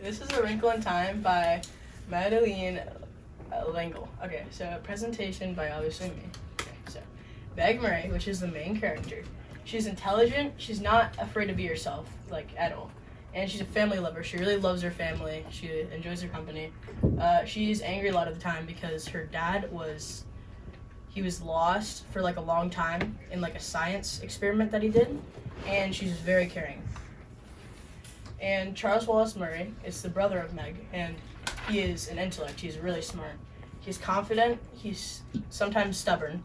this is A Wrinkle in Time by Madeline Langle. Okay, so presentation by obviously me. Okay, so Meg Murray, which is the main character, she's intelligent, she's not afraid to be herself, like, at all. And she's a family lover. She really loves her family. She enjoys her company. She's angry a lot of the time because her dad was lost for like a long time in like a science experiment that he did, and she's very caring. And Charles Wallace Murray is the brother of Meg, and he is an intellect. He's really smart. He's confident. He's sometimes stubborn.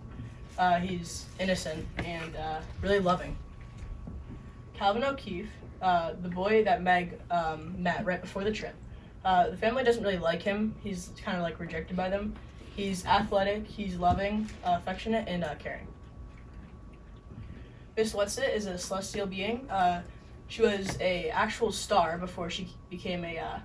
He's innocent and really loving. Calvin O'Keefe, the boy that Meg met right before the trip. The family doesn't really like him. He's kind of like rejected by them. He's athletic, he's loving, affectionate, and caring. Miss Whatsit is a celestial being. She was a actual star before she became a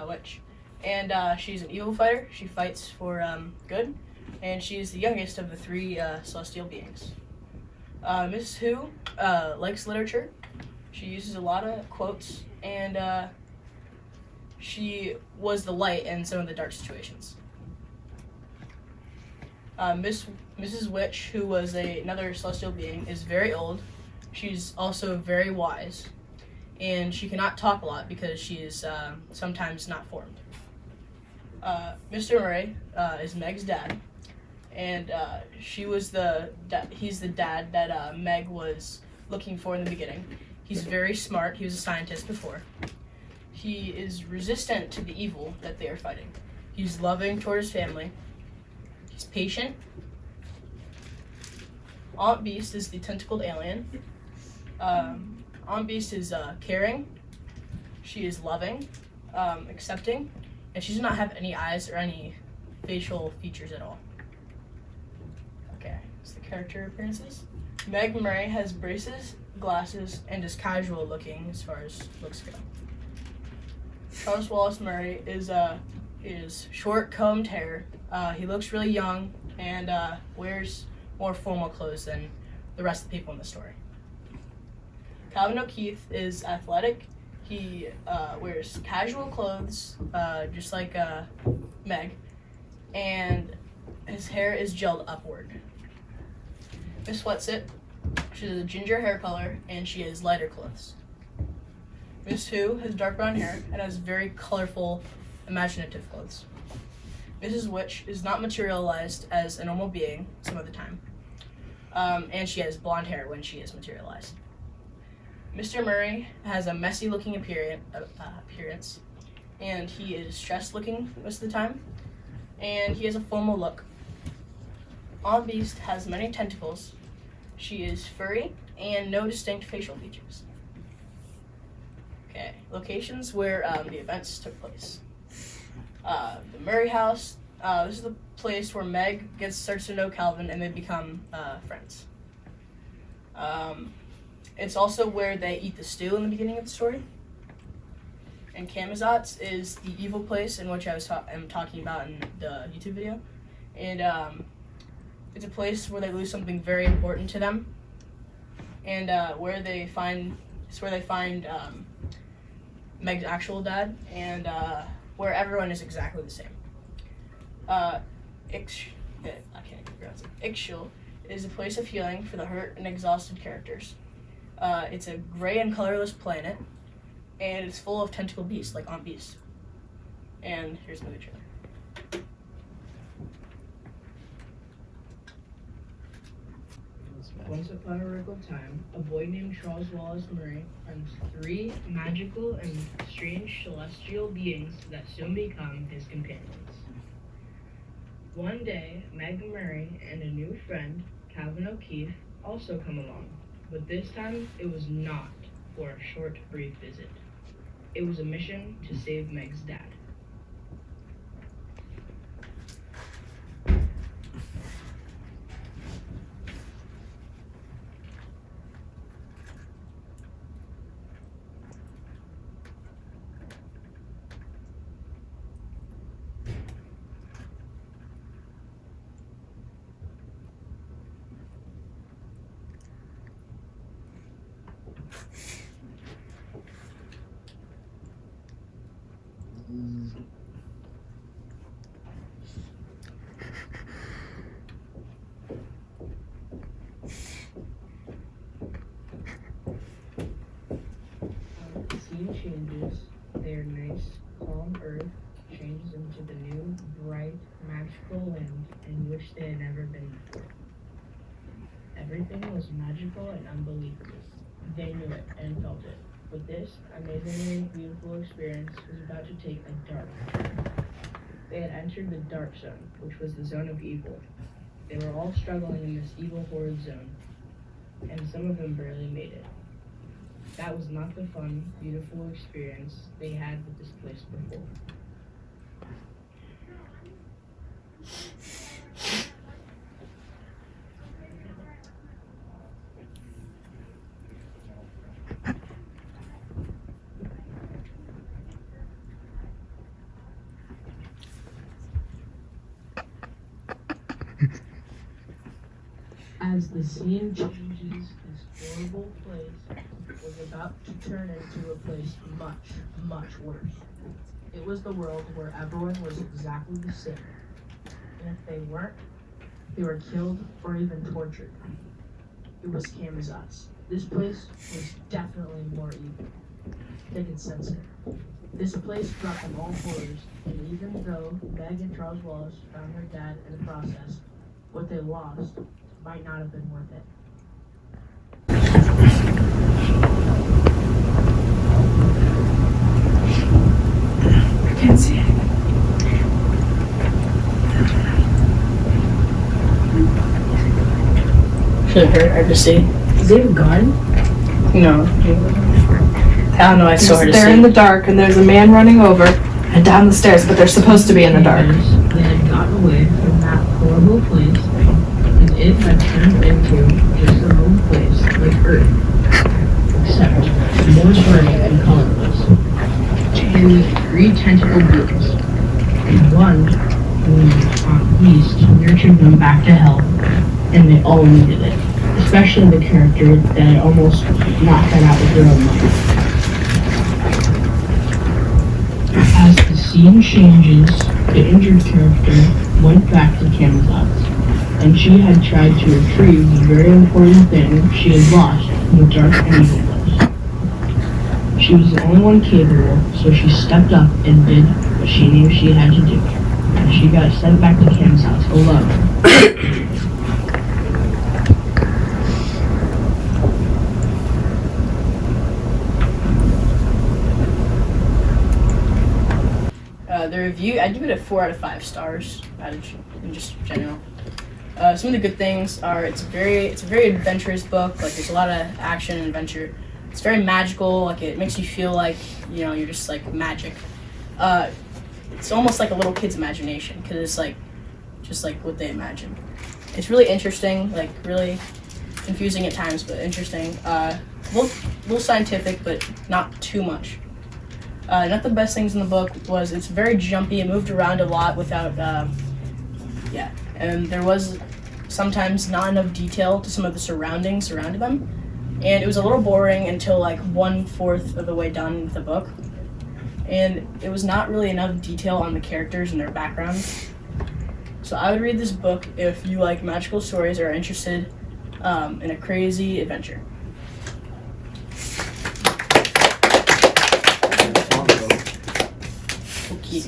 witch. And she's an evil fighter. She fights for good. And she's the youngest of the three celestial beings. Miss Who likes literature. She uses a lot of quotes, and she was the light in some of the dark situations. Mrs. Witch, who was another celestial being, is very old. She's also very wise, and she cannot talk a lot because she is sometimes not formed. Mr. Murray is Meg's dad, and he's the dad that Meg was looking for in the beginning. He's very smart. He was a scientist before. He is resistant to the evil that they are fighting. He's loving toward his family. He's patient. Aunt Beast is the tentacled alien. Aunt Beast is caring. She is loving, accepting, and she does not have any eyes or any facial features at all. Okay, it's the character appearances. Meg Murray has braces, glasses, and is casual looking as far as looks go. Charles Wallace Murray is short combed hair. He looks really young and wears more formal clothes than the rest of the people in the story. Calvin O'Keefe is athletic. He wears casual clothes, just like Meg, and his hair is gelled upward. Miss Whatsit, she has a ginger hair color, and she has lighter clothes. Miss Who has dark brown hair and has very colorful, imaginative clothes. Mrs. Witch is not materialized as a normal being some of the time, and she has blonde hair when she is materialized. Mr. Murray has a messy-looking appearance, and he is stressed-looking most of the time, and he has a formal look. Aunt Beast has many tentacles. She is furry and no distinct facial features. Okay, locations where the events took place. The Murray house. This is the place where Meg starts to know Calvin, and they become friends. It's also where they eat the stew in the beginning of the story. And Camazotz is the evil place in which I am talking about in the YouTube video. And it's a place where they lose something very important to them, and where they find Meg's actual dad, and where everyone is exactly the same. I can't even pronounce it. Ixchel is a place of healing for the hurt and exhausted characters. It's a gray and colorless planet, and it's full of tentacle beasts like Aunt Beast. And here's another trailer. Once upon a wrinkle time, a boy named Charles Wallace Murray finds three magical and strange celestial beings that soon become his companions. One day, Meg Murray and a new friend, Calvin O'Keefe, also come along, but this time it was not for a short, brief visit. It was a mission to save Meg's dad. changes, their nice, calm earth changes into the new, bright, magical land in which they had never been before. Everything was magical and unbelievable. They knew it and felt it. But this amazingly beautiful experience was about to take a dark turn. They had entered the dark zone, which was the zone of evil. They were all struggling in this evil horrid zone, and some of them barely made it. That was not the fun, beautiful experience they had with this place before. As the scene changes, this horrible place was about to turn into a place much, much worse. It was the world where everyone was exactly the same. And if they weren't, they were killed or even tortured. It was Kamazat's. This place was definitely more evil. They could sense it. This place brought them all horrors, and even though Meg and Charles Wallace found their dad in the process, what they lost might not have been worth it. I can't see it. Should have heard hard to see. Is it a gun? No. I don't know, it's so hard to see. They're in the dark and there's a man running over and down the stairs, but they're supposed to be in the dark. They had gotten away from that horrible place, and it had turned into just a normal place like Earth, except more burning and colorless. And with 3 tentacle beings, and one who beast nurtured them back to health, and they all needed it, especially the character that had almost not got out with their own life. As the scene changes, the injured character went back to Kamazat's, and she had tried to retrieve the very important thing she had lost in the dark and evil place. She was the only one capable, so she stepped up and did what she knew she had to do. And she got sent back to Kamazat's alone. The review, I'd give it a 4 out of 5 stars, in just general. Some of the good things are it's a very adventurous book. Like there's a lot of action and adventure. It's very magical. Like it makes you feel like you're just like magic. It's almost like a little kid's imagination because it's like just like what they imagine. It's really interesting, like really confusing at times, but interesting. A little scientific, but not too much. Not the best things in the book was it's very jumpy. It moved around a lot without, and there was sometimes not enough detail to some of the surroundings surrounding them, and it was a little boring until like 1/4 of the way done with the book, and it was not really enough detail on the characters and their backgrounds. So I would read this book if you like magical stories or are interested in a crazy adventure. Okay.